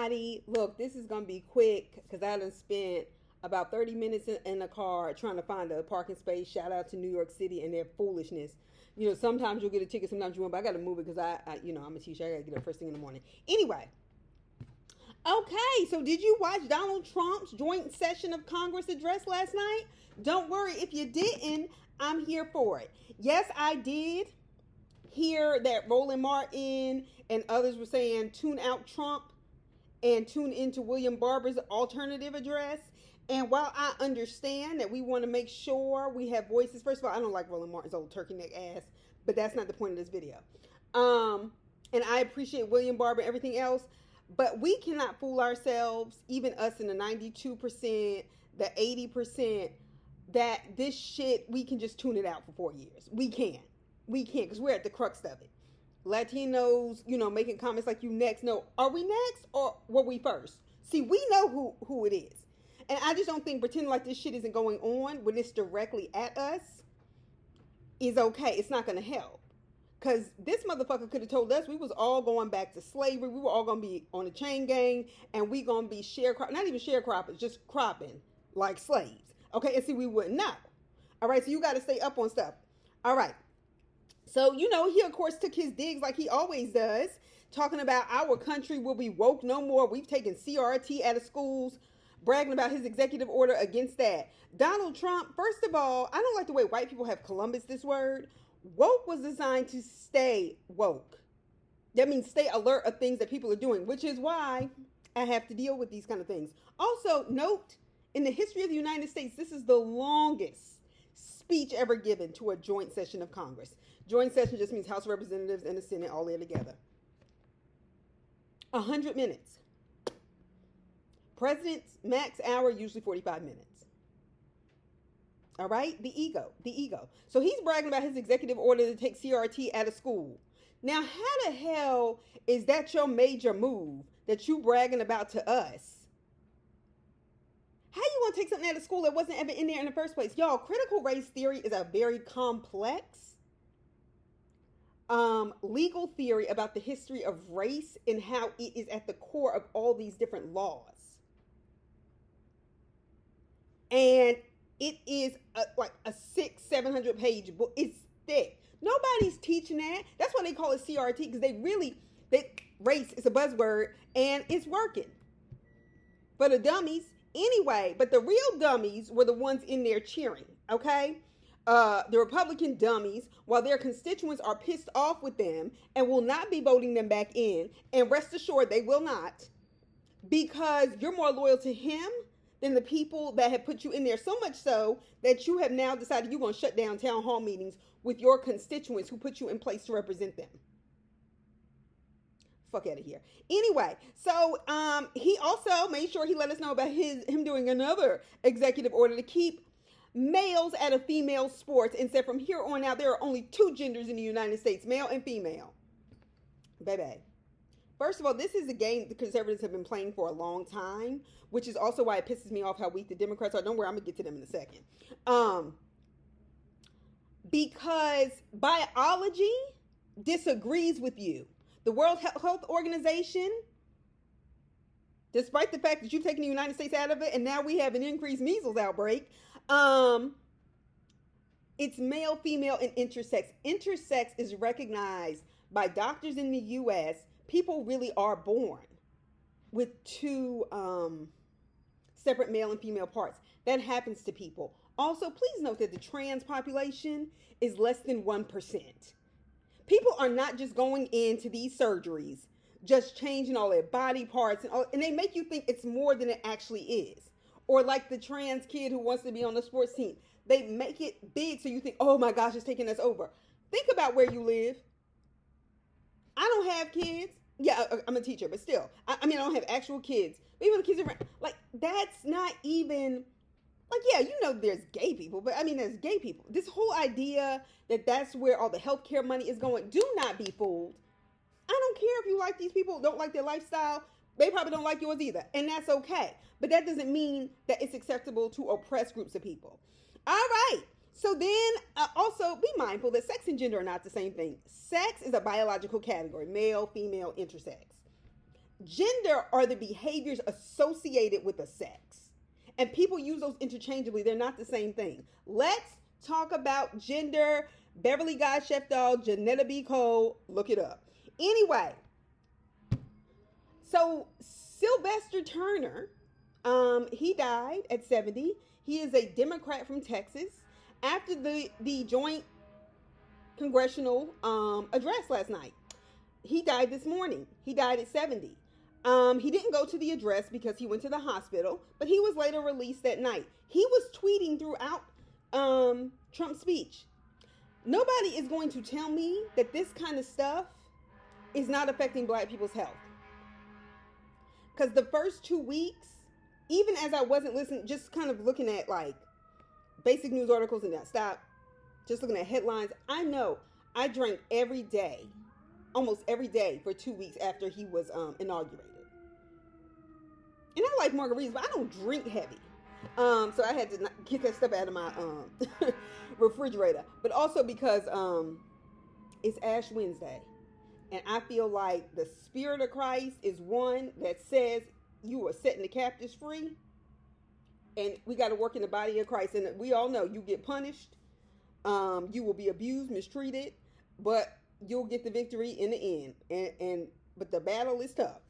everybody. Look, this is going to be quick because I done spent about 30 minutes in a car trying to find a parking space. Shout out to New York City and their foolishness. You know, sometimes you'll get a ticket, sometimes you won't, but I got to move it because I'm a teacher. I got to get up first thing in the morning. Anyway, okay, so did you watch Donald Trump's joint session of Congress address last night? Don't worry if you didn't, I'm here for it. Yes, I did hear that Roland Martin and others were saying tune out Trump and tune into William Barber's alternative address. And while I understand that we want to make sure we have voices, first of all, I don't like Roland Martin's old turkey neck ass, but that's not the point of this video. And I appreciate William Barber and everything else, but we cannot fool ourselves, even us in the 92%, the 80%, that this shit, we can just tune it out for 4 years. We can't, because we're at the crux of it. Latinos, making comments like you next. No, are we next or were we first? See, we know who it is. And I just don't think pretending like this shit isn't going on when it's directly at us is okay. It's not going to help. Because this motherfucker could have told us we was all going back to slavery. We were all going to be on the chain gang. And we going to be not even sharecroppers, just cropping like slaves. Okay, and see, we wouldn't know. All right, so you got to stay up on stuff. All right. So, he, of course, took his digs like he always does, talking about our country will be woke no more. We've taken CRT out of schools. Bragging about his executive order against that. Donald Trump, first of all, I don't like the way white people have Columbus this word. Woke was designed to stay woke. That means stay alert of things that people are doing, which is why I have to deal with these kind of things. Also, note, in the history of the United States, this is the longest speech ever given to a joint session of Congress. Joint session just means House of Representatives and the Senate all there together. 100 minutes. President's max hour, usually 45 minutes. All right? The ego. So he's bragging about his executive order to take CRT out of school. Now, how the hell is that your major move that you bragging about to us? How you want to take something out of school that wasn't ever in there in the first place? Y'all, critical race theory is a very complex legal theory about the history of race and how it is at the core of all these different laws. And it is like a 600-700 page book. It's thick. Nobody's teaching that. That's why they call it CRT, because race is a buzzword and it's working for the dummies anyway. But the real dummies were the ones in there cheering. Okay, the Republican dummies, while their constituents are pissed off with them and will not be voting them back in, and rest assured they will not, because you're more loyal to him than the people that have put you in there, so much so that you have now decided you're going to shut down town hall meetings with your constituents who put you in place to represent them. Fuck out of here. Anyway, so he also made sure he let us know about him doing another executive order to keep males out of female sports and said from here on out there are only two genders in the United States, male and female. Baby. First of all, this is a game the conservatives have been playing for a long time, which is also why it pisses me off how weak the Democrats are. Don't worry, I'm going to get to them in a second. Because biology disagrees with you. The World Health Organization, despite the fact that you've taken the United States out of it and now we have an increased measles outbreak, it's male, female, and intersex. Intersex is recognized by doctors in the U.S. People really are born with two separate male and female parts. That happens to people. Also, please note that the trans population is less than 1%. People are not just going into these surgeries, just changing all their body parts, and they make you think it's more than it actually is. Or like the trans kid who wants to be on the sports team. They make it big so you think, oh my gosh, it's taking us over. Think about where you live. I don't have kids. Yeah, I'm a teacher, but still. I don't have actual kids. Even the kids around, like, that's not even, like, yeah, there's gay people, but there's gay people. This whole idea that that's where all the healthcare money is going, do not be fooled. I don't care if you like these people, don't like their lifestyle. They probably don't like yours either, and that's okay. But that doesn't mean that it's acceptable to oppress groups of people. All right. So then also be mindful that sex and gender are not the same thing. Sex is a biological category, male, female, intersex. Gender are the behaviors associated with a sex. And people use those interchangeably. They're not the same thing. Let's talk about gender. Beverly Guy Shefdall, Janetta B. Cole, look it up. Anyway, so Sylvester Turner, he died at 70. He is a Democrat from Texas. After the joint congressional address last night, he died this morning. He died at 70. He didn't go to the address because he went to the hospital, but he was later released that night. He was tweeting throughout Trump's speech. Nobody is going to tell me that this kind of stuff is not affecting black people's health. Because the first 2 weeks, even as I wasn't listening, just kind of looking at like basic news articles and that stop, just looking at headlines, I know I drank every day, almost every day for 2 weeks after he was inaugurated. And I like margaritas, but I don't drink heavy. So I had to get that stuff out of my refrigerator. But also because it's Ash Wednesday. And I feel like the Spirit of Christ is one that says you are setting the captives free. And we got to work in the body of Christ. And we all know you get punished. You will be abused, mistreated. But you'll get the victory in the end. But the battle is tough.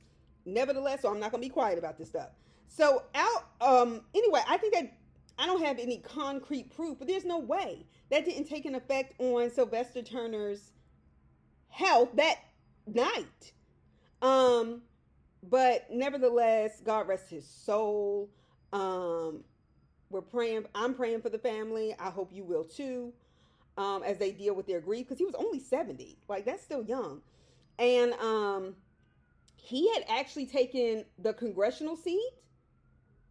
Nevertheless, so I'm not going to be quiet about this stuff. So anyway, I think that I don't have any concrete proof, but there's no way that didn't take an effect on Sylvester Turner's health that night. But nevertheless, God rest his soul. We're praying. I'm praying for the family. I hope you will too, as they deal with their grief, because he was only 70. Like, that's still young. And he had actually taken the congressional seat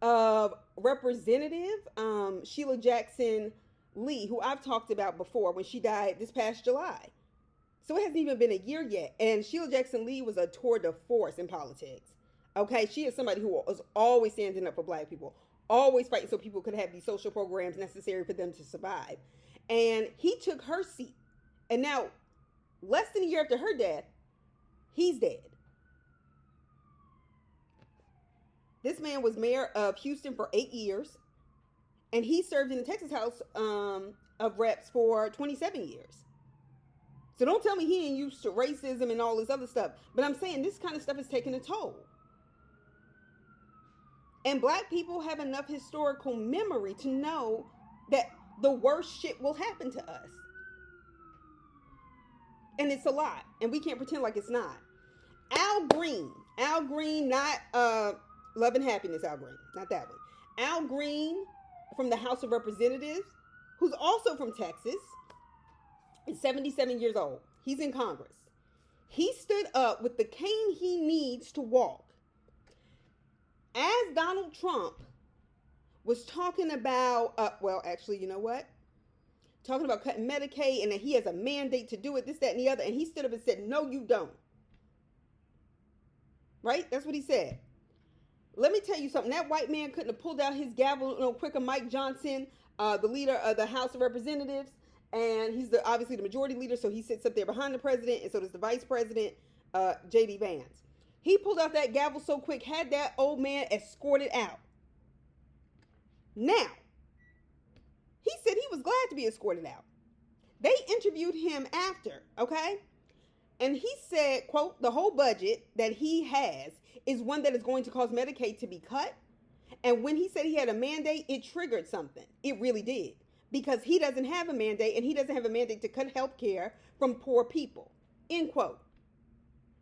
of Representative Sheila Jackson Lee, who I've talked about before when she died this past July. So it hasn't even been a year yet. And Sheila Jackson Lee was a tour de force in politics. Okay, she is somebody who was always standing up for black people, always fighting so people could have these social programs necessary for them to survive. And he took her seat. And now, less than a year after her death, he's dead. This man was mayor of Houston for 8 years, and he served in the Texas House of Reps for 27 years. So don't tell me he ain't used to racism and all this other stuff. But I'm saying this kind of stuff is taking a toll. And black people have enough historical memory to know that the worst shit will happen to us. And it's a lot. And we can't pretend like it's not. Al Green, not Love and Happiness Al Green, not that one. Al Green from the House of Representatives, who's also from Texas, is 77 years old. He's in Congress. He stood up with the cane he needs to walk. As Donald Trump was talking about, actually, you know what? Talking about cutting Medicaid and that he has a mandate to do it, this, that, and the other. And he stood up and said, no, you don't. Right? That's what he said. Let me tell you something. That white man couldn't have pulled out his gavel no quicker. Mike Johnson, the leader of the House of Representatives, and he's obviously the majority leader, so he sits up there behind the president, and so does the vice president, J.D. Vance. He pulled out that gavel so quick, had that old man escorted out. Now, he said he was glad to be escorted out. They interviewed him after, okay? And he said, quote, the whole budget that he has is one that is going to cause Medicaid to be cut. And when he said he had a mandate, it triggered something. It really did. Because he doesn't have a mandate, and he doesn't have a mandate to cut health care from poor people, end quote.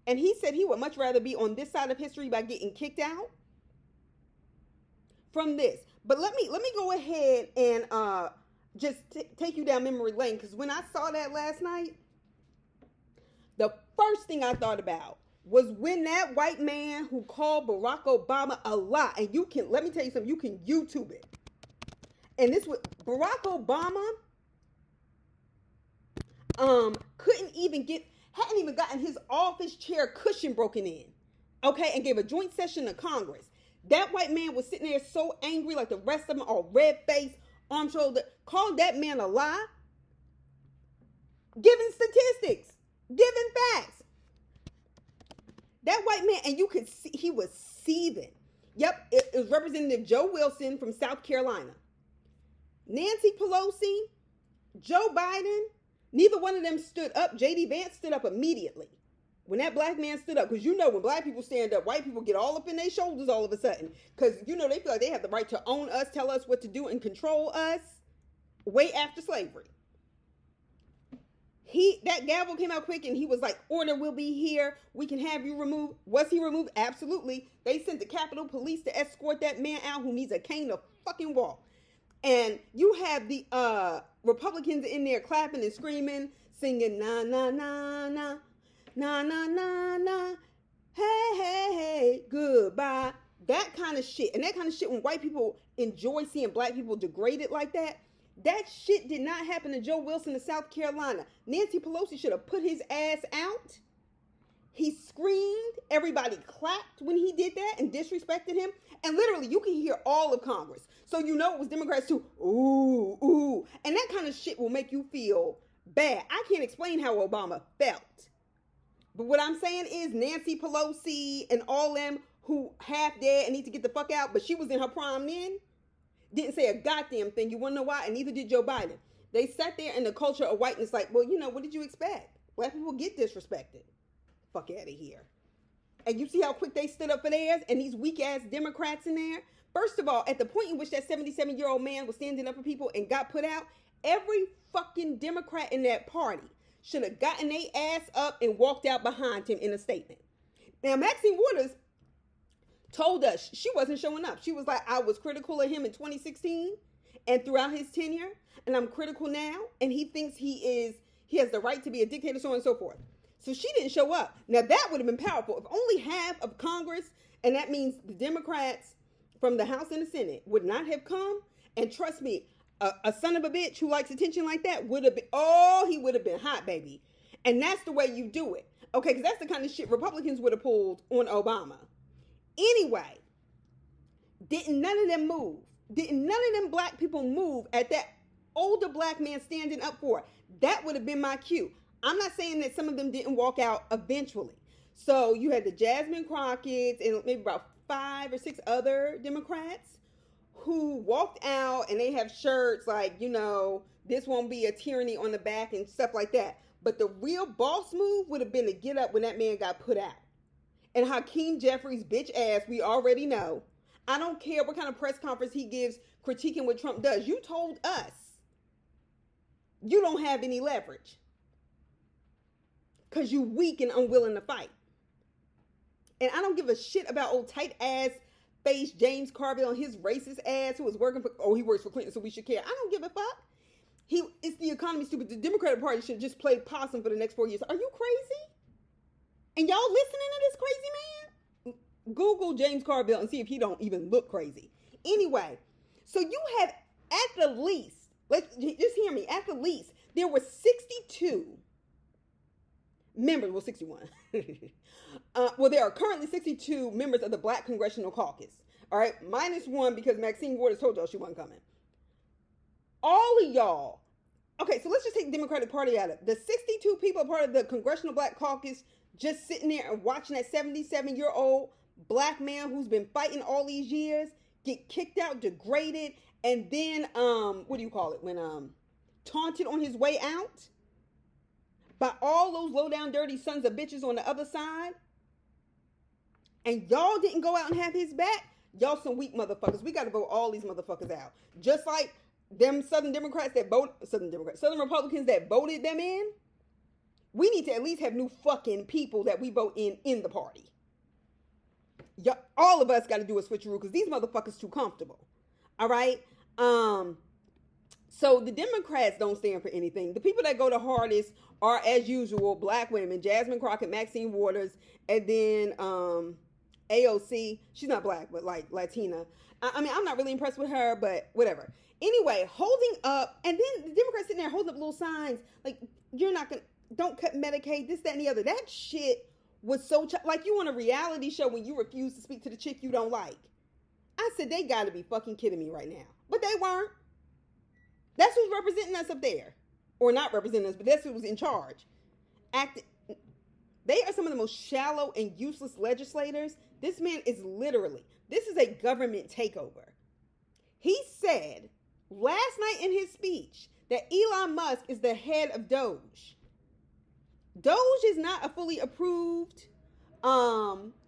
And he said he would much rather be on this side of history by getting kicked out from this. But let me go ahead and just take you down memory lane, because when I saw that last night, the first thing I thought about was when that white man who called Barack Obama a lie, and you can, let me tell you something, you can YouTube it. And this was Barack Obama hadn't even gotten his office chair cushion broken in, okay, and gave a joint session to Congress. That white man was sitting there so angry, like the rest of them, all red-faced, arm shoulder, called that man a lie, giving statistics, giving facts. That white man, and you could see he was seething. Yep, it was Representative Joe Wilson from South Carolina. Nancy Pelosi, Joe Biden, neither one of them stood up. J.D. Vance stood up immediately when that black man stood up. Because you know when black people stand up, white people get all up in their shoulders all of a sudden. Because you know they feel like they have the right to own us, tell us what to do, and control us way after slavery. That gavel came out quick and he was like, order will be here. We can have you removed. Was he removed? Absolutely. They sent the Capitol Police to escort that man out who needs a cane to fucking walk. And you have the Republicans in there clapping and screaming, singing, na, na, na, na, na, na, na, na, hey, hey, hey, goodbye. That kind of shit. And that kind of shit, when white people enjoy seeing black people degraded like that, that shit did not happen to Joe Wilson in South Carolina. Nancy Pelosi should have put his ass out. He screamed. Everybody clapped when he did that and disrespected him. And literally, you can hear all of Congress. So you know it was Democrats too. Ooh, ooh. And that kind of shit will make you feel bad. I can't explain how Obama felt. But what I'm saying is Nancy Pelosi and all them who half dead and need to get the fuck out, but she was in her prime then, didn't say a goddamn thing. You want to know why? And neither did Joe Biden. They sat there in the culture of whiteness like, well, you know, what did you expect? Black people get disrespected. Fuck out of here. And you see how quick they stood up for theirs and these weak ass Democrats in there? First of all, at the point in which that 77-year-old man was standing up for people and got put out, every fucking Democrat in that party should have gotten their ass up and walked out behind him in a statement. Now, Maxine Waters told us she wasn't showing up. She was like, I was critical of him in 2016 and throughout his tenure, and I'm critical now, and he thinks he has the right to be a dictator, so on and so forth. So she didn't show up. Now, that would have been powerful. If only half of Congress, and that means the Democrats from the House and the Senate, would not have come, and trust me, a son of a bitch who likes attention like that would have been, he would have been hot, baby. And that's the way you do it. Okay, because that's the kind of shit Republicans would have pulled on Obama. Anyway, didn't none of them move? Didn't none of them black people move at that older black man standing up for it? That would have been my cue. I'm not saying that some of them didn't walk out eventually. So you had the Jasmine Crockett's and maybe about 5 or 6 other Democrats who walked out, and they have shirts like, you know, this won't be a tyranny on the back and stuff like that. But the real boss move would have been to get up when that man got put out. And Hakeem Jeffries' bitch ass, we already know. I don't care what kind of press conference he gives critiquing what Trump does. You told us you don't have any leverage because you weak and unwilling to fight. And I don't give a shit about old tight ass face James Carville and his racist ass who was working for, he works for Clinton, so we should care. I don't give a fuck. It's the economy, stupid. The Democratic Party should just play possum for the next 4 years. Are you crazy? And y'all listening to this crazy man? Google James Carville and see if he don't even look crazy. Anyway, so you had at the least, let's just hear me, at the least, there were 62 members, well, 61. There are currently 62 members of the Black Congressional Caucus. All right, minus 1 because Maxine Waters told y'all she wasn't coming. All of y'all, okay, so let's just take the Democratic Party out of it. The 62 people part of the Congressional Black Caucus just sitting there and watching that 77-year-old black man who's been fighting all these years get kicked out, degraded, and then, what do you call it? When, taunted on his way out by all those low-down, dirty sons of bitches on the other side. And y'all didn't go out and have his back. Y'all some weak motherfuckers. We got to vote all these motherfuckers out. Just like them Southern Republicans that voted them in. We need to at least have new fucking people that we vote in the party. All of us got to do a switcheroo because these motherfuckers too comfortable. All right? So the Democrats don't stand for anything. The people that go the hardest are, as usual, black women. Jasmine Crockett, Maxine Waters, and then AOC. She's not black, but like Latina. I mean, I'm not really impressed with her, but whatever. Anyway, holding up, and then the Democrats sitting there holding up little signs like, you're not going to, don't cut Medicaid, this, that, and the other. That shit was so, like you on a reality show when you refuse to speak to the chick you don't like. I said, they got to be fucking kidding me right now. But they weren't. That's who's representing us up there. Or not representing us, but that's who was in charge. They are some of the most shallow and useless legislators. This man is literally, this is a government takeover. He said last night in his speech that Elon Musk is the head of Doge. Doge is not a fully approved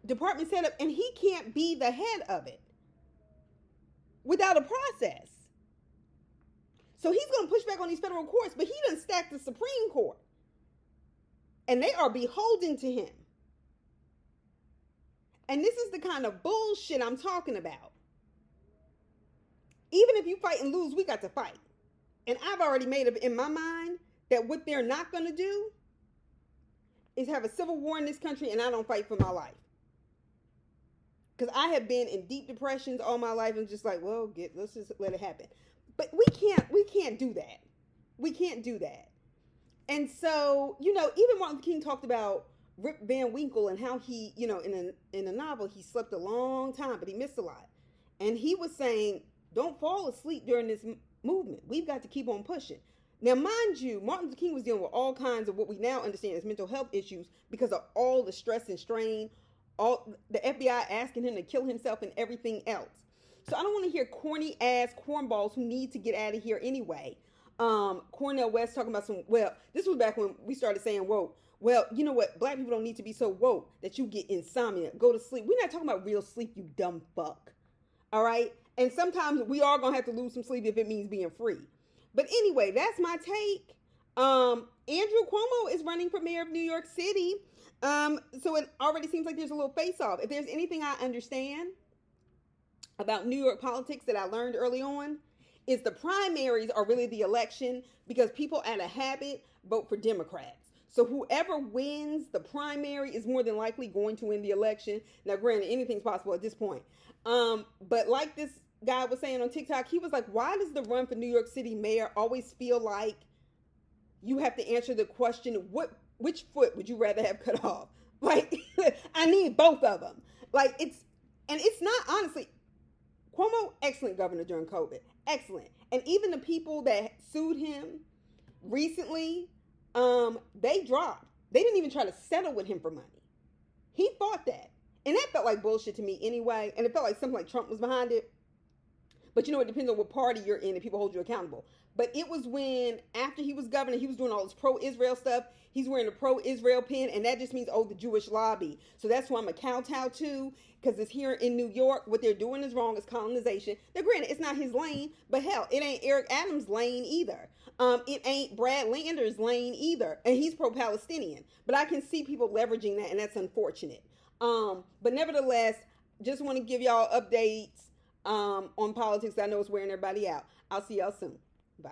department setup, and he can't be the head of it without a process. So he's going to push back on these federal courts, but he done stacked the Supreme Court. And they are beholden to him. And this is the kind of bullshit I'm talking about. Even if you fight and lose, we got to fight. And I've already made up in my mind that what they're not going to do is have a civil war in this country, and I don't fight for my life. Because I have been in deep depressions all my life and just like, well, let's just let it happen. But we can't do that. We can't do that. And so, you know, even Martin Luther King talked about Rip Van Winkle and how he, you know, in a novel, he slept a long time, but he missed a lot. And he was saying, don't fall asleep during this movement. We've got to keep on pushing. Now, mind you, Martin Luther King was dealing with all kinds of what we now understand as mental health issues because of all the stress and strain, all the FBI asking him to kill himself and everything else. So I don't want to hear corny ass cornballs who need to get out of here anyway. Cornel West talking about this was back when we started saying woke. Well, you know what? Black people don't need to be so woke that you get insomnia. Go to sleep. We're not talking about real sleep, you dumb fuck. All right? And sometimes we are going to have to lose some sleep if it means being free. But anyway, that's my take. Andrew Cuomo is running for mayor of New York City. So it already seems like there's a little face-off. If there's anything I understand about New York politics that I learned early on, is the primaries are really the election because people out of habit vote for Democrats. So whoever wins the primary is more than likely going to win the election. Now, granted, anything's possible at this point. But like this guy was saying on TikTok, he was like, why does the run for New York City mayor always feel like you have to answer the question, which foot would you rather have cut off? Like, I need both of them. Like, it's not, honestly, Cuomo, excellent governor during COVID. Excellent. And even the people that sued him recently, they dropped. They didn't even try to settle with him for money. He fought that. And that felt like bullshit to me anyway. And it felt like something like Trump was behind it. But you know, it depends on what party you're in and people hold you accountable. But it was when, after he was governor, he was doing all this pro-Israel stuff. He's wearing a pro-Israel pin, and that just means, the Jewish lobby. So that's who I'm a kowtow to, because it's here in New York. What they're doing is wrong. It's colonization. Now, granted, it's not his lane, but hell, it ain't Eric Adams' lane either. It ain't Brad Lander's lane either, and he's pro-Palestinian. But I can see people leveraging that, and that's unfortunate. But nevertheless, just want to give y'all updates on politics. I know it's wearing everybody out. I'll see y'all soon. Bye.